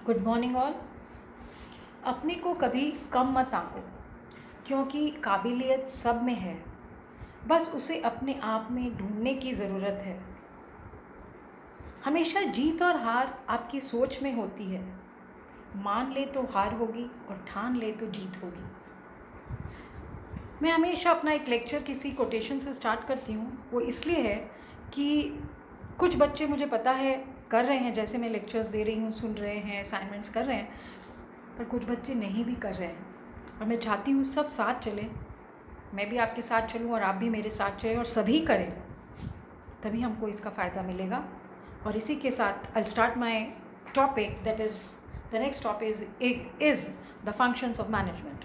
Good morning all. अपने को कभी कम मत आंको, क्योंकि काबिलियत सब में है, बस उसे अपने आप में ढूंढने की ज़रूरत है। हमेशा जीत और हार आपकी सोच में होती है। मान ले तो हार होगी और ठान ले तो जीत होगी। मैं हमेशा अपना एक लेक्चर किसी कोटेशन से स्टार्ट करती हूँ। वो इसलिए है कि कुछ बच्चे, मुझे पता है, कर रहे हैं, जैसे मैं लेक्चर्स दे रही हूँ, सुन रहे हैं, असाइनमेंट्स कर रहे हैं, पर कुछ बच्चे नहीं भी कर रहे हैं। और मैं चाहती हूँ सब साथ चलें, मैं भी आपके साथ चलूँ और आप भी मेरे साथ चलें और सभी करें, तभी हमको इसका फ़ायदा मिलेगा। और इसी के साथ I start my topic, that is the next topic is the functions of management.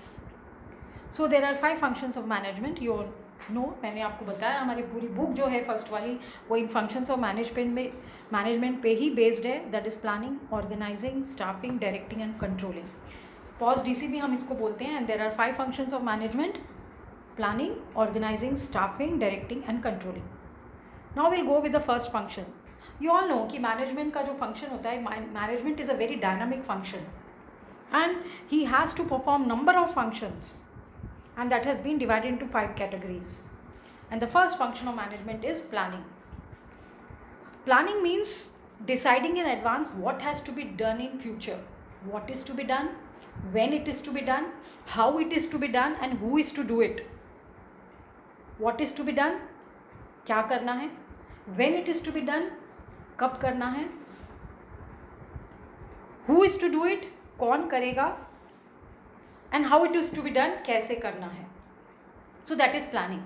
So there are 5 functions of management. You know, मैंने आपको बताया हमारी पूरी बुक जो है फर्स्ट वाली, वो इन फंक्शंस ऑफ मैनेजमेंट पे ही बेस्ड है। That is planning, organizing, staffing, directing and controlling. POSDC भी हम इसको बोलते हैं। And there are 5 functions of management: planning, organizing, staffing, directing and controlling. Now will go with the first function. You all know कि management का जो फंक्शन होता है, management is a very dynamic function and he has to perform number of functions, and that has been divided into 5 categories. And the first function of management is planning. Planning means deciding in advance what has to be done in future, what is to be done, when it is to be done, how it is to be done, and who is to do it. What is to be done, क्या करना है, when it is to be done, कब करना है, who is to do it, कौन करेगा, and how it is to be done, कैसे करना है. So that is planning.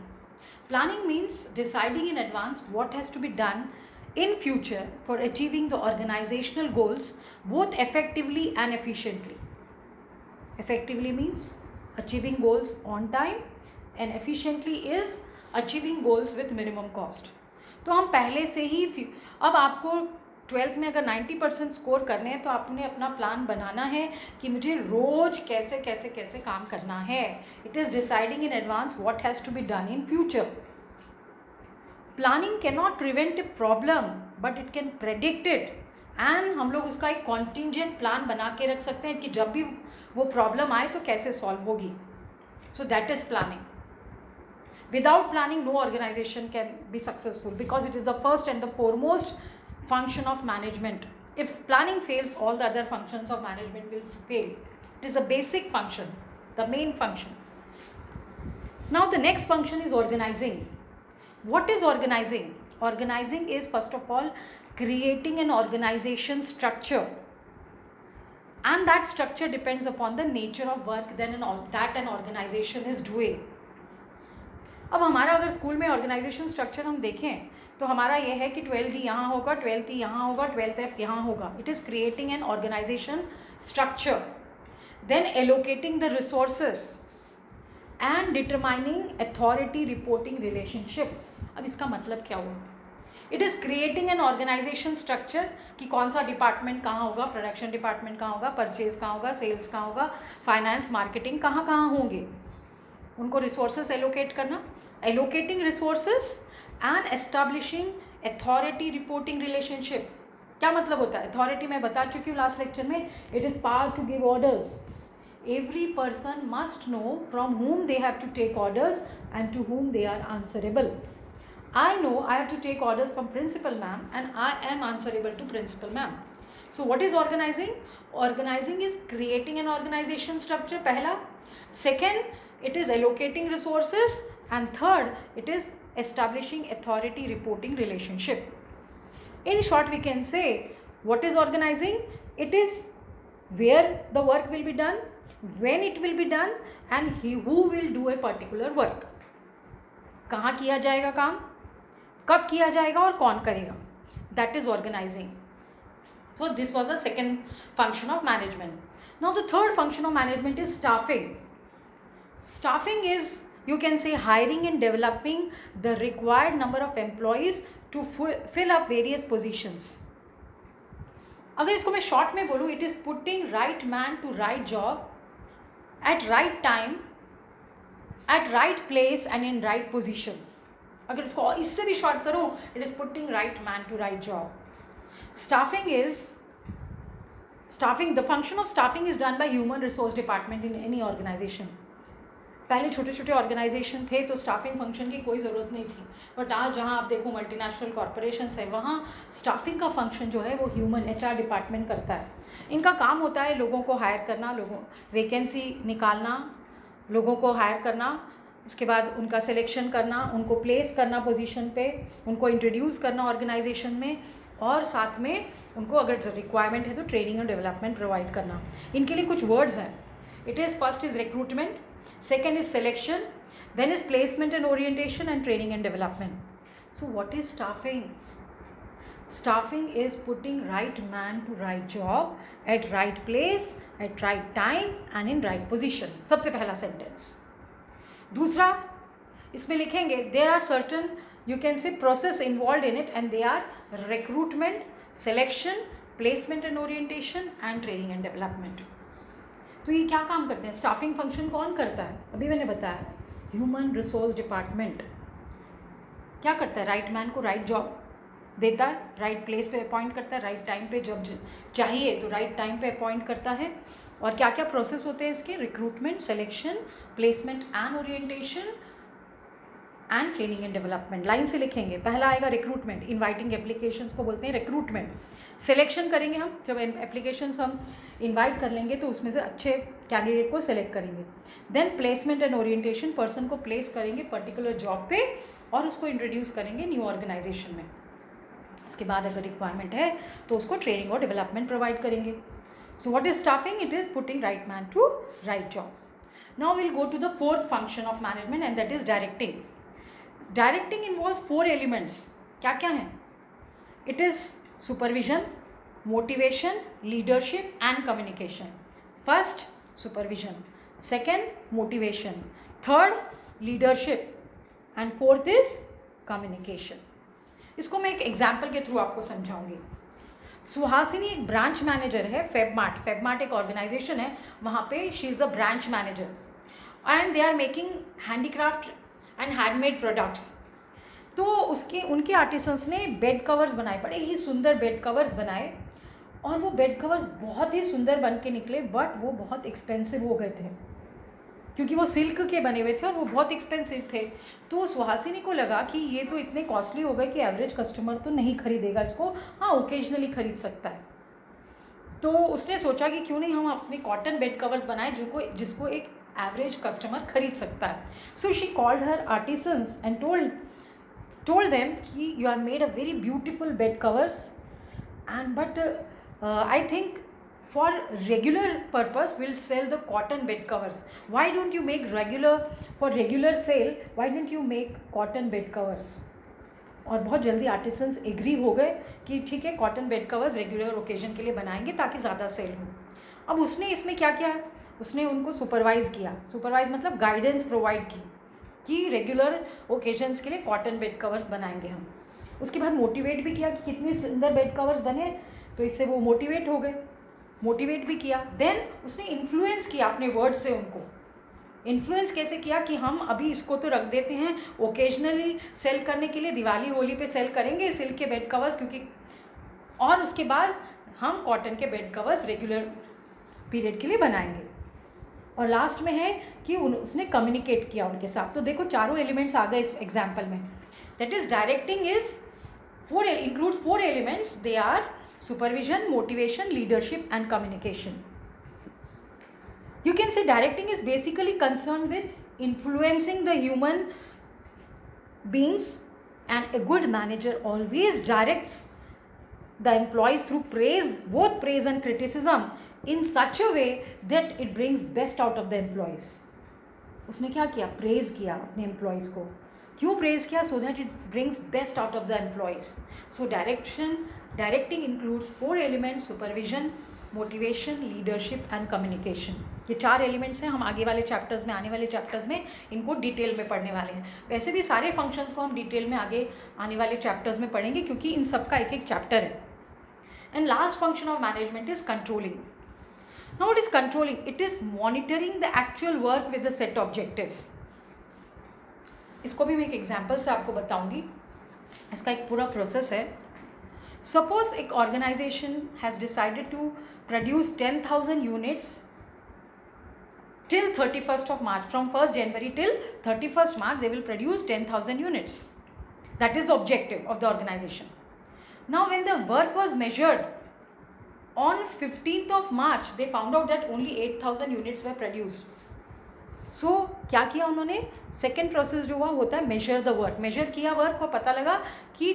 Planning means deciding in advance what has to be done in future for achieving the organizational goals both effectively and efficiently. Effectively means achieving goals on time, and efficiently is achieving goals with minimum cost. तो हम पहले से ही, अब आपको 12th में अगर 90% score करने हैं तो आपने अपना प्लान बनाना है कि मुझे रोज़ कैसे कैसे कैसे काम करना है. It is deciding in advance what has to be done in future. Planning can not prevent a problem, but it can predict it. And हम लोग उसका एक कॉन्टिजेंट प्लान बना के रख सकते हैं कि जब भी वो प्रॉब्लम आए तो कैसे सॉल्व होगी. सो that is planning. Without planning, no organization can be successful, because it is the first and the foremost function of management. If planning fails, all the other functions of management will fail. It is the basic function, the main function. Now the next function is organizing. What is organizing? Organizing is, first of all, creating an organization structure, and that structure depends upon the nature of work that an organization is doing. अब हमारा अगर school में organisation structure हम देखें तो हमारा ये है कि 12D यहाँ होगा, 12th यहाँ होगा, 12th यहाँ होगा. It is creating an organization structure, then allocating the resources and determining authority reporting relationship. अब इसका मतलब क्या हुआ? It is creating an organization structure कि कौन सा डिपार्टमेंट कहाँ होगा, प्रोडक्शन डिपार्टमेंट कहाँ होगा, परचेज कहाँ होगा, सेल्स कहाँ होगा, फाइनेंस, मार्केटिंग कहाँ कहाँ होंगे, उनको रिसोर्सेस एलोकेट करना. Allocating resources and establishing authority reporting relationship. क्या मतलब होता है? अथॉरिटी मैं बता चुकी हूँ लास्ट लेक्चर में. It is power to give orders. Every person must know from whom they have to take orders and to whom they are answerable. I know I have to take orders from principal ma'am and I am answerable to principal ma'am. So what is organizing? Organizing is creating an organization structure, पहला. Second, it is allocating resources, and third, it is establishing authority reporting relationship. In short, we can say, what is organizing? It is where the work will be done, when it will be done, and who will do a particular work. कहाँ किया जाएगा काम, कब किया जाएगा और कौन करेगा. That is organizing. So this was the second function of management. Now the third function of management is staffing. Staffing is, you can say, hiring and developing the required number of employees to fill up various positions. अगर इसको मैं short में बोलूँ, it is putting right man to right job at right time, at right place and in right position. अगर इसको इससे भी short करूँ, it is putting right man to right job. Staffing is staffing, the function of staffing is done by human resource department in any organization. पहले छोटे छोटे organisation थे तो स्टाफिंग फंक्शन की कोई ज़रूरत नहीं थी, बट आज जहाँ आप देखो मल्टीनेशनल कॉरपोरेशंस है वहाँ स्टाफिंग का फंक्शन जो है वो ह्यूमन HR डिपार्टमेंट करता है. इनका काम होता है लोगों को हायर करना, लोगों वैकेंसी निकालना, लोगों को हायर करना, उसके बाद उनका सिलेक्शन करना, उनको प्लेस करना पोजीशन पे, उनको इंट्रोड्यूस करना ऑर्गेनाइजेशन में, और साथ में उनको अगर रिक्वायरमेंट है तो ट्रेनिंग और डेवलपमेंट प्रोवाइड करना. इनके लिए कुछ वर्ड्स हैं. It is first is recruitment, second is selection, then is placement and orientation, and training and development. So what is staffing? Staffing is putting right man to right job at right place at right time and in right position. सबसे पहला sentence. दूसरा इसमें लिखेंगे there are certain you can say process involved in it and they are recruitment, selection, placement and orientation and training and development. तो ये क्या काम करते हैं? स्टाफिंग फंक्शन कौन करता है? अभी मैंने बताया ह्यूमन रिसोर्स डिपार्टमेंट. क्या करता है? राइट मैन को राइट जॉब देता है, राइट प्लेस पे अपॉइंट करता है, राइट टाइम पे जब चाहिए तो राइट टाइम पे अपॉइंट करता है. और क्या क्या प्रोसेस होते हैं इसके? Recruitment, selection, placement and orientation and training and development. Line से लिखेंगे. पहला आएगा रिक्रूटमेंट, इन्वाइटिंग एप्लीकेशंस को बोलते हैं रिक्रूटमेंट. सिलेक्शन करेंगे हम, जब एप्लीकेशंस हम इनवाइट कर लेंगे तो उसमें से अच्छे कैंडिडेट को सिलेक्ट करेंगे. Then placement and orientation, person को प्लेस करेंगे पर्टिकुलर जॉब पे और उसको इंट्रोड्यूस करेंगे न्यू ऑर्गेनाइजेशन में. उसके बाद अगर रिक्वायरमेंट है तो उसको ट्रेनिंग और डेवलपमेंट प्रोवाइड करेंगे. So what is staffing? It is putting right man to right job. Now will go to the fourth function of management and that is directing. Directing involves 4 elements. क्या क्या हैं? It is supervision, motivation, leadership and communication. First, supervision. Second, motivation. Third, leadership. And fourth is communication. इसको मैं एक example के through आपको समझाऊंगी. सुहासिनी एक branch manager है फेबमार्ट. फेबमार्ट एक ऑर्गेनाइजेशन है, वहाँ पे she is the branch manager and they are making handicraft and handmade products. तो उनके आर्टिसंस ने बेड कवर्स बनाए, बड़े ही सुंदर बेड कवर्स बनाए, और वो बेड कवर्स बहुत ही सुंदर बन के निकले, बट वो बहुत एक्सपेंसिव हो गए थे क्योंकि वो सिल्क के बने हुए थे और वो बहुत एक्सपेंसिव थे. तो सुहासिनी को लगा कि ये तो इतने कॉस्टली हो गए कि एवरेज कस्टमर तो नहीं खरीदेगा इसको, हाँ ओकेजनली खरीद सकता है. तो उसने सोचा कि क्यों नहीं हम अपने कॉटन बेड कवर्स बनाए जिसको एक एवरेज कस्टमर खरीद सकता है. So she called her artisans and told them कि you have made a very beautiful bed covers but I think for regular purpose we'll sell the cotton bed covers. Why don't you make for regular sale, why don't you make cotton bed covers? और बहुत जल्दी artisans agree हो गए कि ठीक है cotton bed covers regular occasion के लिए बनाएंगे ताकि ज़्यादा सेल हो. अब उसने इसमें क्या किया? उसने उनको सुपरवाइज़ किया. सुपरवाइज मतलब गाइडेंस प्रोवाइड की कि रेगुलर ओकेजन्स के लिए कॉटन बेड कवर्स बनाएंगे हम. उसके बाद मोटिवेट भी किया कि कितने सुंदर बेड कवर्स बने, तो इससे वो मोटिवेट हो गए. मोटिवेट भी किया. देन उसने इन्फ्लुएंस किया अपने वर्ड से. उनको इन्फ्लुएंस कैसे किया कि हम अभी इसको तो रख देते हैं ओकेजनली सेल करने के लिए, दिवाली होली पे सेल करेंगे सिल्क के बेड कवर्स क्योंकि, और उसके बाद हम कॉटन के बेड कवर्स रेगुलर पीरियड के लिए बनाएंगे. और लास्ट में है कि उसने कम्युनिकेट किया उनके साथ. तो देखो चारों एलिमेंट्स आ गए इस एग्जाम्पल में. That is directing is includes 4 elements. They are supervision, motivation, leadership and communication. You can say directing is basically concern with influencing the human beings and a good manager always directs the employees through both praise and criticism in such a way that it brings best out of the employees. उसने क्या किया? Praise किया अपने employees को. क्यों praise किया? So that it brings best out of the employees. So directing includes 4 elements: supervision, motivation, leadership and communication. ये 4 elements हैं. हम आगे वाले चैप्टर्स में, आने वाले चैप्टर्स में इनको डिटेल में पढ़ने वाले हैं. वैसे भी सारे फंक्शंस को हम डिटेल में आगे आने वाले चैप्टर्स में पढ़ेंगे क्योंकि इन सब का एक एक चैप्टर है. And last function of management is controlling. Now what is controlling? It is monitoring the actual work with the set objectives. इसको भी मैं एक एग्जाम्पल से आपको बताऊंगी. इसका एक पूरा प्रोसेस है Suppose एक organization has decided to produce 10,000 units till 31st of March. From 1st January till 31st March, they will produce 10,000 units. That is the objective of the organization. Now, when the work was measured on 15th of March, they found out that only 8,000 units were produced. So, क्या किया उन्होंने? Second process जो हुआ होता है measure the work. Measure किया work को पता लगा कि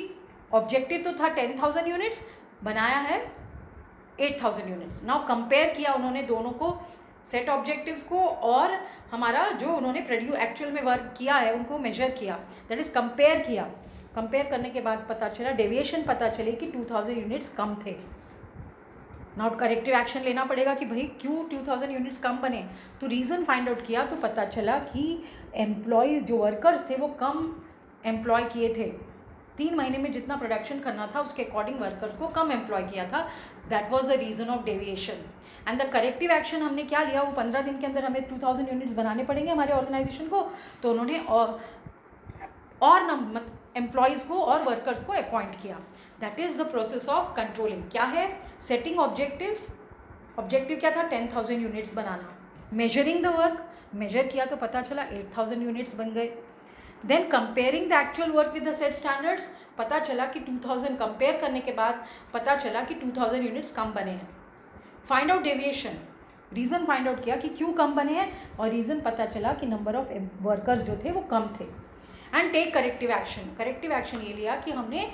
ऑब्जेक्टिव तो था 10,000 यूनिट्स, बनाया है 8,000 यूनिट्स. नाउ कंपेयर किया उन्होंने दोनों को, सेट ऑब्जेक्टिव्स को और हमारा जो उन्होंने एक्चुअल में वर्क किया है उनको मेजर किया, दैट इज़ कंपेयर किया. कंपेयर करने के बाद पता चला, डेविएशन पता चले कि 2,000 यूनिट्स कम थे. नाउ करेक्टिव एक्शन लेना पड़ेगा कि भाई क्यों 2,000 यूनिट्स कम बने. तो रीज़न फाइंड आउट किया तो पता चला कि एम्प्लॉयज़ जो वर्कर्स थे वो कम एम्प्लॉय किए थे. 3 महीने में जितना प्रोडक्शन करना था उसके अकॉर्डिंग वर्कर्स को कम एम्प्लॉय किया था. That was the reason of deviation. And the corrective action हमने क्या लिया, वो 15 दिन के अंदर हमें 2,000 यूनिट्स बनाने पड़ेंगे हमारे ऑर्गेनाइजेशन को. तो उन्होंने और एम्प्लॉयज़ को और वर्कर्स को अपॉइंट किया. That is the process of controlling. क्या है? Setting objectives. ऑब्जेक्टिव क्या था? 10,000 यूनिट्स बनाना. Measuring the work. मेजर किया तो पता चला 8,000 यूनिट्स बन गए. Then comparing the actual work with the set standards. पता चला कि 2,000 कंपेयर करने के बाद पता चला कि 2,000 यूनिट्स कम बने हैं. Find out deviation. Reason find out किया कि क्यों कम बने हैं और रीज़न पता चला कि नंबर ऑफ वर्कर्स जो थे वो कम थे. And take corrective action. Corrective action ये लिया कि हमने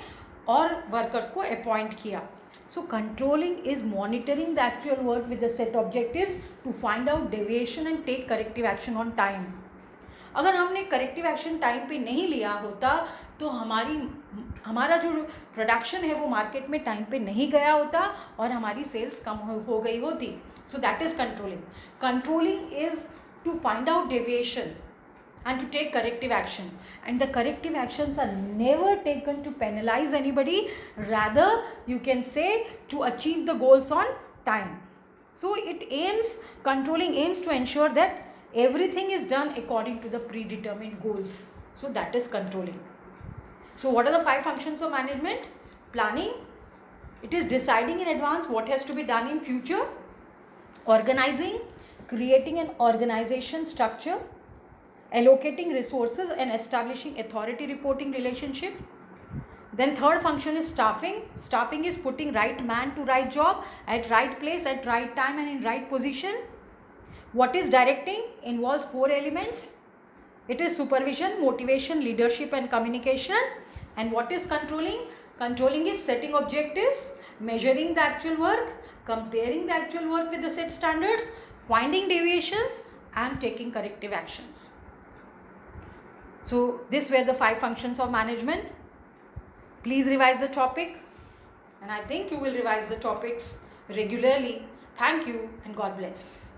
और वर्कर्स को अपॉइंट किया. So controlling is monitoring the actual work with the set objectives to find out deviation and take corrective action on time. अगर हमने करेक्टिव एक्शन टाइम पे नहीं लिया होता तो हमारा जो प्रोडक्शन है वो मार्केट में टाइम पे नहीं गया होता और हमारी सेल्स कम हो गई होती. So that is controlling. Controlling is to find out deviation and to take corrective action, and the corrective actions are never taken to penalize anybody, rather you can say to achieve the goals on time. So controlling aims to ensure that everything is done according to the predetermined goals. So that is controlling. So what are the 5 functions of management? Planning, it is deciding in advance what has to be done in future. Organizing, creating an organization structure. Allocating resources and establishing authority reporting relationship. Then third function is staffing. Staffing is putting right man to right job at right place at right time and in right position. What is directing? Involves 4 elements. It is supervision, motivation, leadership and communication. And what is controlling? Controlling is setting objectives, measuring the actual work, comparing the actual work with the set standards, finding deviations and taking corrective actions. So these were the 5 functions of management. Please revise the topic, and I think you will revise the topics regularly. Thank you and God bless.